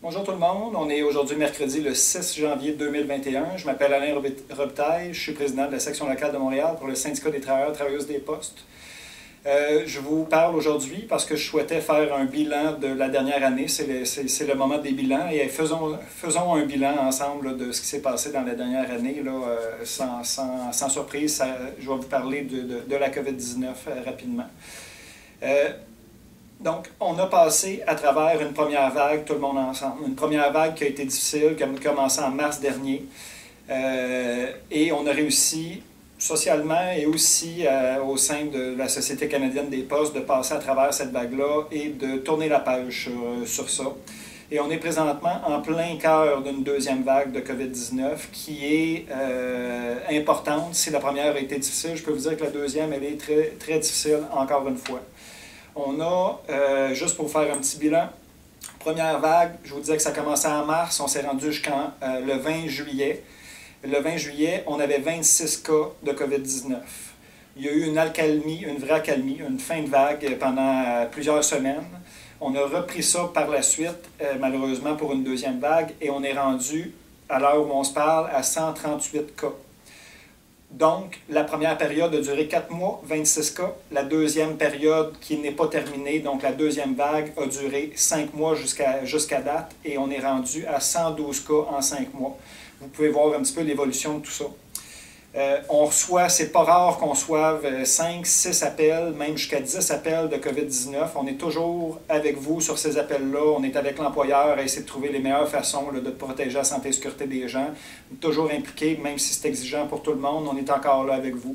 Bonjour tout le monde, on est aujourd'hui mercredi le 6 janvier 2021. Je m'appelle Alain Robitaille, je suis président de la section locale de Montréal pour le syndicat des travailleurs et travailleuses des postes. Je vous parle aujourd'hui parce que je souhaitais faire un bilan de la dernière année, c'est le moment des bilans, et faisons un bilan ensemble de ce qui s'est passé dans la dernière année. Là, sans surprise, je vais vous parler de la COVID-19 rapidement. Donc, on a passé à travers une première vague, tout le monde ensemble. Une première vague qui a été difficile, qui a commencé en mars dernier. Et on a réussi, socialement et aussi au sein de la Société canadienne des postes, de passer à travers cette vague-là et de tourner la page sur ça. Et on est présentement en plein cœur d'une deuxième vague de COVID-19 qui est importante. Si la première a été difficile, je peux vous dire que la deuxième, elle est très, très difficile, encore une fois. On a, juste pour faire un petit bilan, première vague, je vous disais que ça commençait en mars, on s'est rendu jusqu'en le 20 juillet. Le 20 juillet, on avait 26 cas de COVID-19. Il y a eu une accalmie, une vraie accalmie, une fin de vague pendant plusieurs semaines. On a repris ça par la suite, malheureusement pour une deuxième vague, et on est rendu, à l'heure où on se parle, à 138 cas. Donc, la première période a duré 4 mois, 26 cas. La deuxième période, qui n'est pas terminée, donc la deuxième vague, a duré 5 mois jusqu'à date, et on est rendu à 112 cas en 5 mois. Vous pouvez voir un petit peu l'évolution de tout ça. On reçoit, c'est pas rare qu'on reçoive 5, 6 appels, même jusqu'à 10 appels de COVID-19. On est toujours avec vous sur ces appels-là. On est avec l'employeur à essayer de trouver les meilleures façons là, de protéger la santé et la sécurité des gens. Toujours impliqué, même si c'est exigeant pour tout le monde, on est encore là avec vous.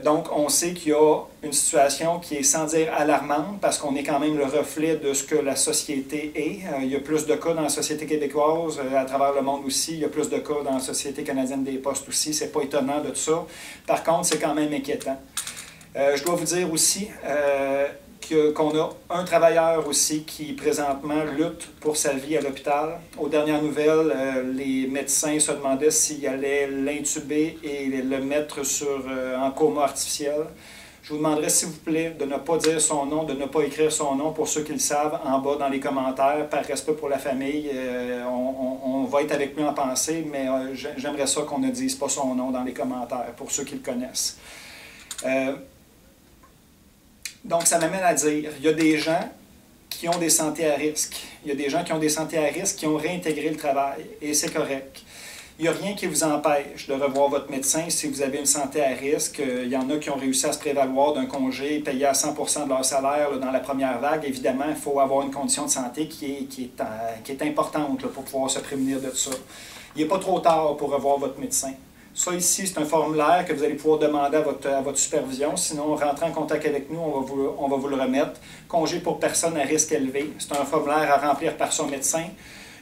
Donc, on sait qu'il y a une situation qui est sans dire alarmante parce qu'on est quand même le reflet de ce que la société est. Il y a plus de cas dans la société québécoise, à travers le monde aussi. Il y a plus de cas dans la Société canadienne des postes aussi. C'est pas étonnant de tout ça. Par contre, c'est quand même inquiétant. Je dois vous dire aussi qu'on a un travailleur aussi qui présentement lutte pour sa vie à l'hôpital. Aux dernières nouvelles, les médecins se demandaient s'il allait l'intuber et le mettre en coma artificiel. Je vous demanderai s'il vous plaît de ne pas dire son nom, de ne pas écrire son nom pour ceux qui le savent en bas dans les commentaires, par respect pour la famille. On va être avec lui en pensée, mais j'aimerais ça qu'on ne dise pas son nom dans les commentaires pour ceux qui le connaissent. Donc, ça m'amène à dire, il y a des gens qui ont des santé à risque. Il y a des gens qui ont des santé à risque qui ont réintégré le travail, et c'est correct. Il n'y a rien qui vous empêche de revoir votre médecin si vous avez une santé à risque. Il y en a qui ont réussi à se prévaloir d'un congé payé à 100% de leur salaire là, dans la première vague. Évidemment, il faut avoir une condition de santé qui est importante là, pour pouvoir se prémunir de ça. Il n'est pas trop tard pour revoir votre médecin. Ça ici, c'est un formulaire que vous allez pouvoir demander à votre supervision. Sinon, rentrez en contact avec nous, on va vous le remettre. Congé pour personnes à risque élevé. C'est un formulaire à remplir par son médecin.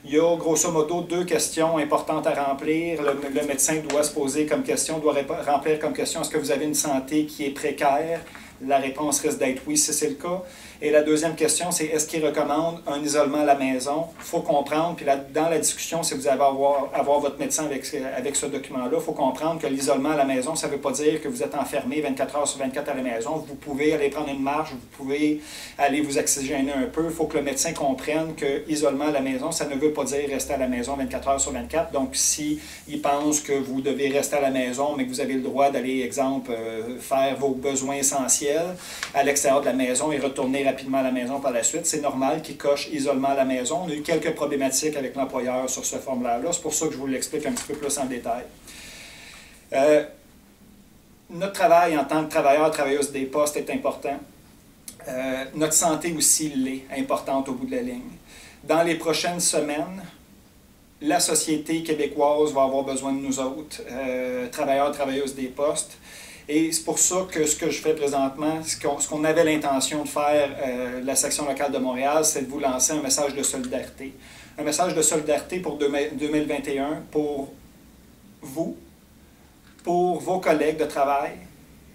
Il y a grosso modo 2 questions importantes à remplir. Le médecin doit se poser comme question, doit remplir comme question, est-ce que vous avez une santé qui est précaire? La réponse risque d'être oui si c'est le cas. Et la deuxième question, c'est est-ce qu'il recommande un isolement à la maison? Il faut comprendre, puis dans la discussion, si vous allez avoir votre médecin avec ce document-là, il faut comprendre que l'isolement à la maison, ça ne veut pas dire que vous êtes enfermé 24 heures sur 24 à la maison. Vous pouvez aller prendre une marche, vous pouvez aller vous oxygéner un peu. Il faut que le médecin comprenne que isolement à la maison, ça ne veut pas dire rester à la maison 24 heures sur 24. Donc, s'il pense que vous devez rester à la maison, mais que vous avez le droit d'aller, exemple, faire vos besoins essentiels à l'extérieur de la maison et retourner rapidement à la maison par la suite, c'est normal qu'il coche isolement à la maison. On a eu quelques problématiques avec l'employeur sur ce formulaire-là. C'est pour ça que je vous l'explique un petit peu plus en détail. Notre travail en tant que travailleur, travailleuse des postes est important. Notre santé aussi l'est, importante au bout de la ligne. Dans les prochaines semaines, la société québécoise va avoir besoin de nous autres, travailleurs, travailleuses des postes. Et c'est pour ça que ce que je fais présentement, ce qu'on avait l'intention de faire, la section locale de Montréal, c'est de vous lancer un message de solidarité. Un message de solidarité pour 2021, pour vous, pour vos collègues de travail,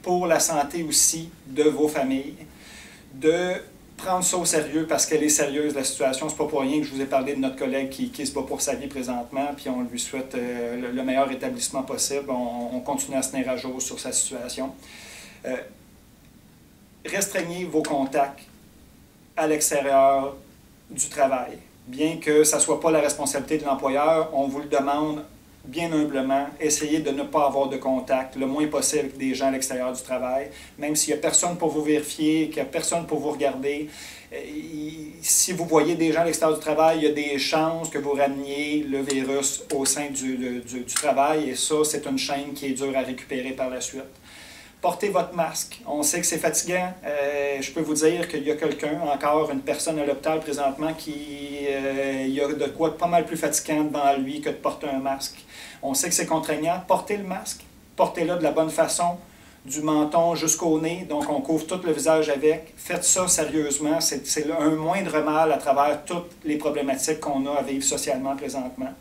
pour la santé aussi de vos familles, de prendre ça au sérieux parce qu'elle est sérieuse, la situation. C'est pas pour rien que je vous ai parlé de notre collègue qui se bat pour sa vie présentement, puis on lui souhaite le meilleur rétablissement possible. On continue à se tenir à jour sur sa situation. Restreignez vos contacts à l'extérieur du travail. bien que ça ne soit pas la responsabilité de l'employeur, on vous le demande bien humblement, essayez de ne pas avoir de contact le moins possible avec des gens à l'extérieur du travail, même s'il n'y a personne pour vous vérifier, qu'il n'y a personne pour vous regarder. Si vous voyez des gens à l'extérieur du travail, il y a des chances que vous rameniez le virus au sein du travail, et ça, c'est une chaîne qui est dure à récupérer par la suite. Portez votre masque. On sait que c'est fatigant. Je peux vous dire qu'il y a quelqu'un, encore une personne à l'hôpital présentement, qui il y a de quoi pas mal plus fatigant devant lui que de porter un masque. On sait que c'est contraignant. Portez le masque. Portez-le de la bonne façon, du menton jusqu'au nez. Donc, on couvre tout le visage avec. Faites ça sérieusement. C'est un moindre mal à travers toutes les problématiques qu'on a à vivre socialement présentement.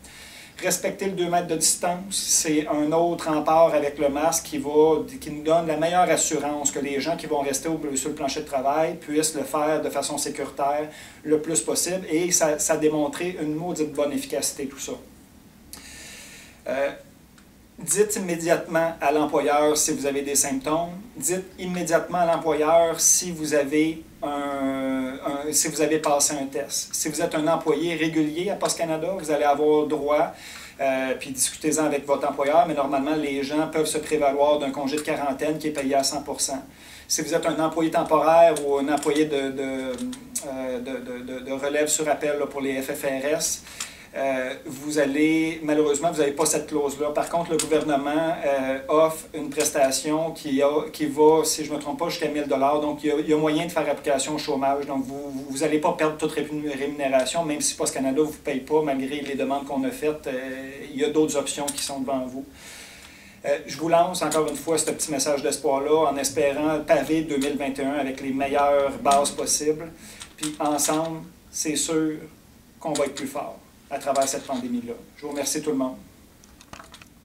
Respecter le 2 mètres de distance, c'est un autre rempart avec le masque qui nous donne la meilleure assurance que les gens qui vont rester sur le plancher de travail puissent le faire de façon sécuritaire le plus possible. Et ça a démontré une maudite bonne efficacité, tout ça. Dites immédiatement à l'employeur si vous avez des symptômes. Dites immédiatement à l'employeur si vous avez passé un test. Si vous êtes un employé régulier à Poste Canada, vous allez avoir droit, puis discutez-en avec votre employeur, mais normalement, les gens peuvent se prévaloir d'un congé de quarantaine qui est payé à 100 %. Si vous êtes un employé temporaire ou un employé de relève sur appel là, pour les FFRS, malheureusement, vous n'avez pas cette clause-là. Par contre, le gouvernement offre une prestation qui va, si je ne me trompe pas, jusqu'à 1 000 $. Donc, il y a moyen de faire application au chômage. Donc, vous n'allez pas perdre toute rémunération, même si Poste Canada ne vous paye pas, malgré les demandes qu'on a faites. Il y a d'autres options qui sont devant vous. Je vous lance encore une fois ce petit message d'espoir-là en espérant paver 2021 avec les meilleures bases possibles. Puis, ensemble, c'est sûr qu'on va être plus fort à travers cette pandémie-là. Je vous remercie tout le monde.